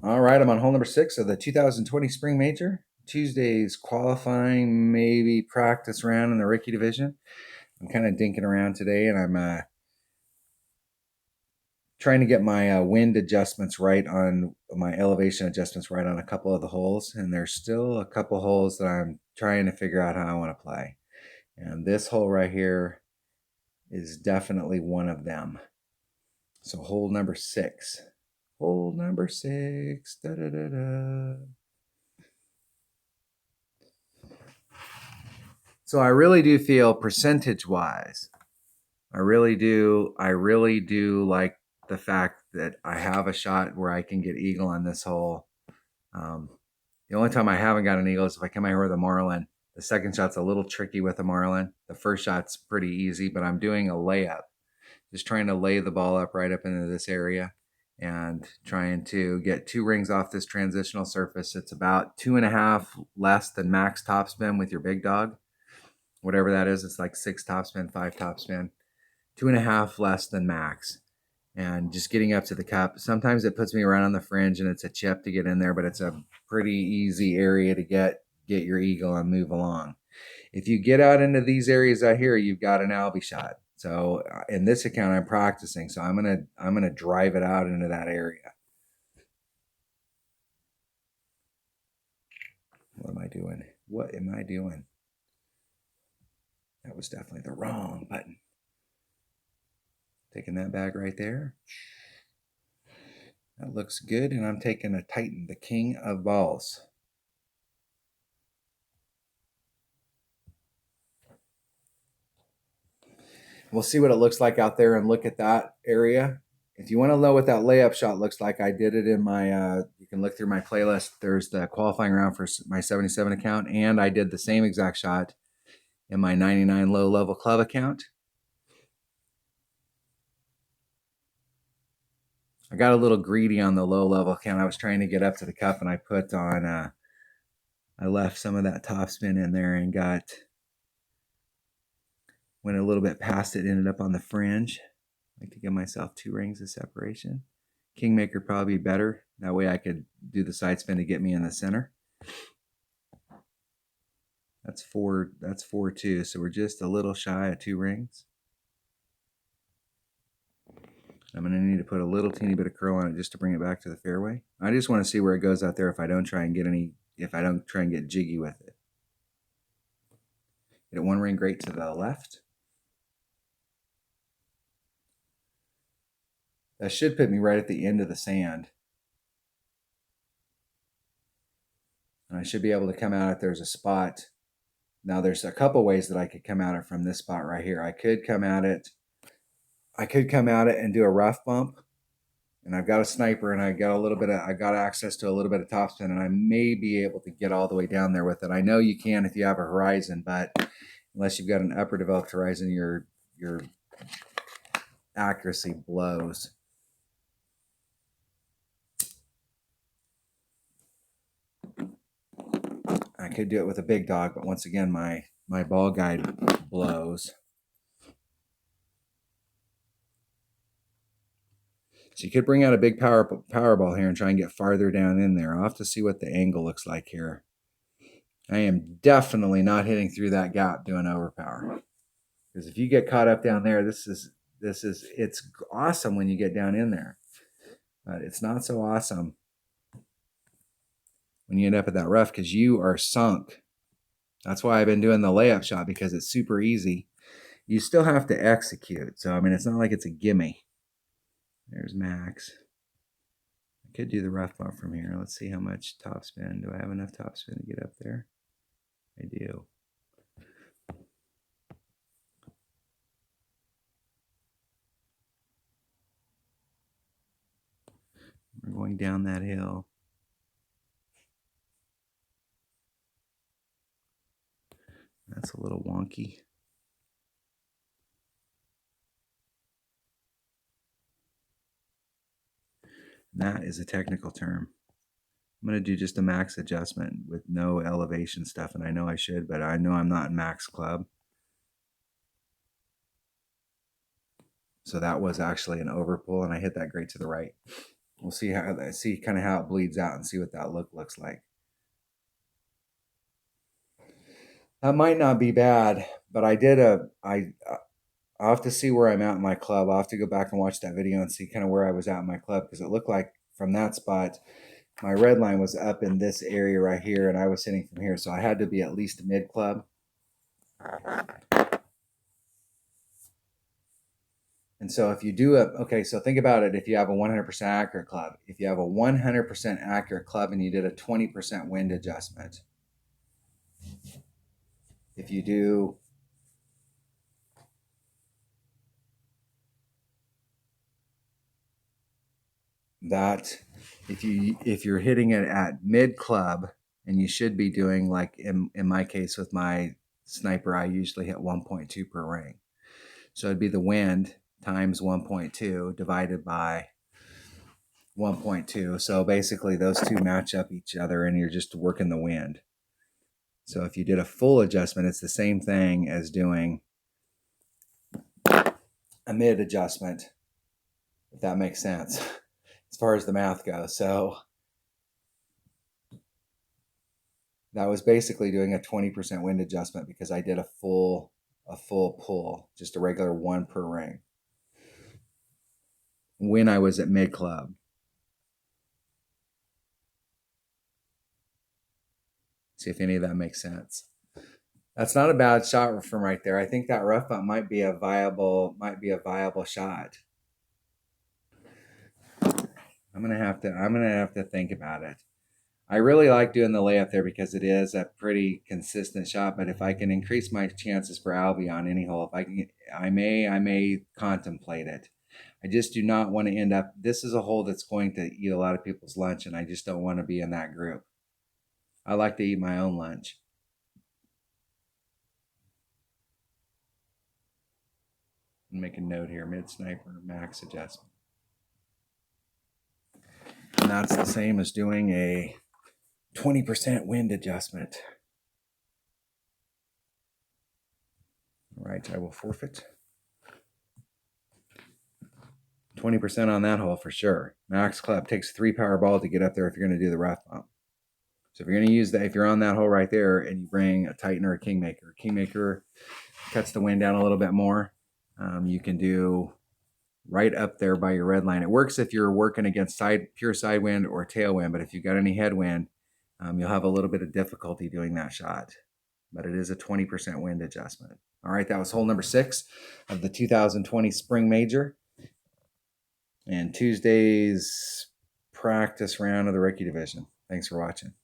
All right, I'm on hole number 6 of the 2020 Spring Major. Tuesday's qualifying, maybe practice round in the rookie division. I'm kind of dinking around today, and I'm trying to get my wind adjustments right on my elevation adjustments right on a couple of the holes. And there's still a couple holes that I'm trying to figure out how I want to play. And this hole right here is definitely one of them. So hole number 6. Hole number 6. Da, da, da, da. So I really do feel percentage wise, I really do like the fact that I have a shot where I can get eagle on this hole. The only time I haven't got an eagle is if I come out here with a marlin. The second shot's a little tricky with a marlin. The first shot's pretty easy, but I'm doing a layup. Just trying to lay the ball up right up into this area and trying to get 2 rings off this transitional surface. It's about 2.5 less than max topspin with your big dog. Whatever that is, it's like 6 topspin, 5 topspin, 2.5 less than max. And just getting up to the cup. Sometimes it puts me right on the fringe and it's a chip to get in there, but it's a pretty easy area to get your eagle and move along. If you get out into these areas out here, you've got an Albie shot. So in this account, I'm practicing. So I'm gonna drive it out into that area. What am I doing? What am I doing? That was definitely the wrong button. Taking that bag right there. That looks good, and I'm taking a Titan, the king of balls. We'll see what it looks like out there and look at that area. If you want to know what that layup shot looks like, I did it in my, you can look through my playlist. There's the qualifying round for my 77 account, and I did the same exact shot in my 99 low level club account. I got a little greedy on the low level account. I was trying to get up to the cup, and I put on, I left some of that topspin in there and went a little bit past it, ended up on the fringe. I like to give myself 2 rings of separation. Kingmaker probably be better. That way I could do the side spin to get me in the center. That's 4-2. So we're just a little shy of 2 rings. I'm going to need to put a little teeny bit of curl on it just to bring it back to the fairway. I just want to see where it goes out there if I don't try and get jiggy with it. Get 1 ring great to the left. That should put me right at the end of the sand. And I should be able to come out if there's a spot. Now there's a couple ways that I could come at it from this spot right here. I could come at it and do a rough bump. And I've got a sniper and I got access to a little bit of topspin, and I may be able to get all the way down there with it. I know you can if you have a horizon, but unless you've got an upper developed horizon, your accuracy blows. I could do it with a big dog, but once again, my ball guide blows. So you could bring out a big power ball here and try and get farther down in there. I'll have to see what the angle looks like here. I am definitely not hitting through that gap doing overpower. Because if you get caught up down there, it's awesome when you get down in there. But it's not so awesome when you end up at that rough because you are sunk. That's why I've been doing the layup shot, because it's super easy. You still have to execute. So, I mean, it's not like it's a gimme. There's Max. I could do the rough bump from here. Let's see how much topspin. Do I have enough topspin to get up there? I do. We're going down that hill. That's a little wonky. That is a technical term. I'm going to do just a max adjustment with no elevation stuff, and I know I should, but I know I'm not in max club. So that was actually an overpull, and I hit that great to the right. We'll see kind of how it bleeds out and see what that looks like. That might not be bad, but I'll have to see where I'm at in my club. I'll have to go back and watch that video and see kind of where I was at in my club, because it looked like from that spot, my red line was up in this area right here, and I was hitting from here. So I had to be at least mid club. And so if you do okay, so think about it. If you have a 100% accurate club, if you have a 100% accurate club and you did a 20% wind adjustment, if you do that, if you're hitting it at mid club, and you should be doing, like in my case with my sniper, I usually hit 1.2 per ring. So it'd be the wind times 1.2 divided by 1.2. So basically those two match up each other, and you're just working the wind. So if you did a full adjustment, it's the same thing as doing a mid adjustment, if that makes sense, as far as the math goes. So that was basically doing a 20% wind adjustment, because I did a full pull, just a regular one per ring, when I was at mid club. See if any of that makes sense. That's not a bad shot from right there. I think that rough bump might be a viable shot. I'm gonna have to think about it. I really like doing the layup there because it is a pretty consistent shot. But if I can increase my chances for Albie on any hole, I may contemplate it. I just do not want to end up. This is a hole that's going to eat a lot of people's lunch, and I just don't want to be in that group. I like to eat my own lunch. Make a note here: mid sniper max adjustment, and that's the same as doing a 20% wind adjustment. All right, I will forfeit 20% on that hole for sure. Max club takes 3 power ball to get up there if you're going to do the rough bump. So if you're going to use that, if you're on that hole right there and you bring a Titan or a Kingmaker cuts the wind down a little bit more. You can do right up there by your red line. It works if you're working against pure side wind or tailwind, but if you've got any headwind, you'll have a little bit of difficulty doing that shot. But it is a 20% wind adjustment. All right, that was hole number 6 of the 2020 Spring Major, and Tuesday's practice round of the Rookie Division. Thanks for watching.